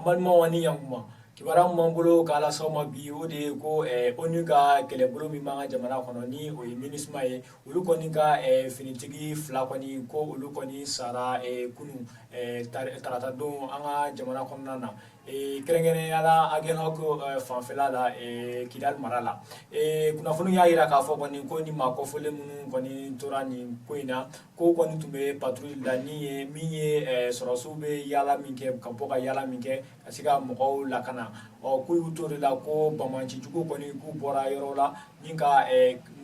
Abalima wani yankuma kibara mangolo kala soma bi o de ko onu ka kelebolo mi manga jamana kono ni o minisma ye olu koni ka finitigi fila koni ko olu koni sara kunu tarata don anga jamana kono na kerengene yala agena ko fanfela la kidal marala kuna funu ya ira ka fo koni ko ni makofole munu koni torani koina ko koni tumbe patrouille da ni mi ye sorosube yala minke kampoka yala minke asiga mo lakana o ku yutori la ko bamanci jugo koni ku bora yoro la ninka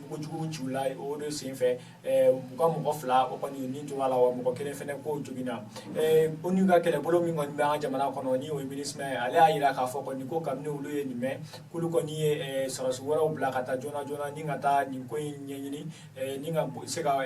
mugujugu chula o de senfe buka mo fla o koni ni to wala wa mo kele fene ko jugina oni ga kele bolo mi ngon ba jamana kono ni o ministre ale ayira ka fo koni ko kamne ulu ye ni me kulu koni sarasu wara o bla kata jona ninga ta ni ko nyenyini ninga sega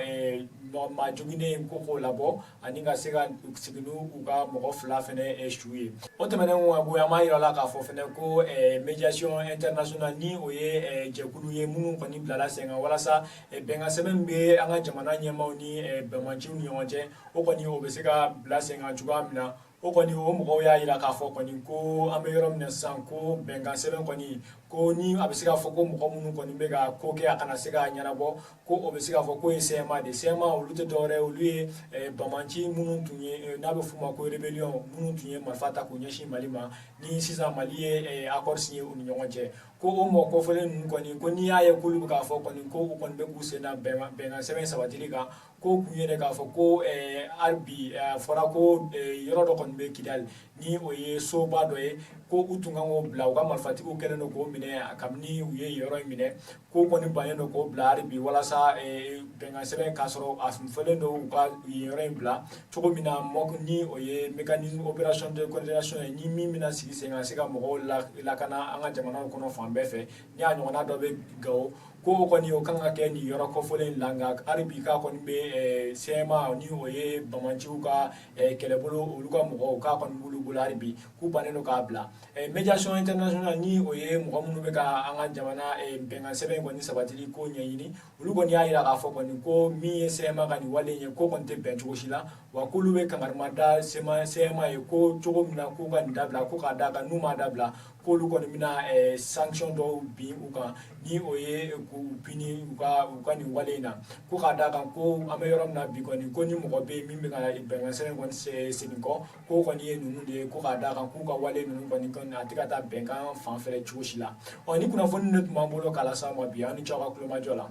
ma jugine ko labo aninga sega siginu uga mo fla fene shuye o temene wo abu ya mayira la ka fo fene ko médiation internationale ni o ye jekulu ye munu koni blala senga wala sa benga semembe anga jamana nyema ni bemanchi ni yonje o koni o besega blala senga juga mina o koni o mo ya ira ka fo koni ko ameyorom ne san ko benga seben koni ko ni abesega fo ko mo munu koni bega ko ke akana sega nyarabo ko o besega fo ko sema de sema o lute dore o lui bemanchi munu tunye na be fuma ko rebellion munu tunye malfata ko nyeshi malima ni sisa maliye accord signé o nyonje ko o mo ko fele nun koni ko ni aye kulu ka fo koni ko ko kon be kusena benga seben sabatili ka ko kunyene ka fo ko arbi fora ko yoro do kon be kidal ni o ye so ba do e ko utunga ngo bla o ga malfati ko kele no ko mine akamni u ye yoro mine ko koni banye no ko bla arbi wala sa benga seben kasoro asum fele no ka yoro bla choko mina mo ni o ye mécanisme opération de coordination ni mi mina sigi senga sega mo la kana anga jamana kono fambe fe ni anyo na do be go ko koni o kanga ke ni yoro ko folen langa arbi ka koni be sema ni o ye bamanchi ka kelebolo uluka mo ka koni bulu bularibi ku baneno ka bla médiation internationale ni o ye mo munu be ka anga jamana benga seben koni sabatili ko nyini uluko ni ayira ka fo koni ko mi sema kani wale nye ko konte bencho shila wa kulu be kangarmada sema e ko chogo mina ko ka ndabla ko ka daga numa dabla ko lu koni mina sanction do bi uka ni o ye ku pini uka ni wale na ko ka daga ko ameyorom na bi koni ko ni mo be mi ka benga seben koni seninko ko koni ye nunu de ko ka daga ko ka wale nunu koni kon atikata benga fanfere chogo shila oni kuna fonni net mambolo kala sama bi ani choga kulo majola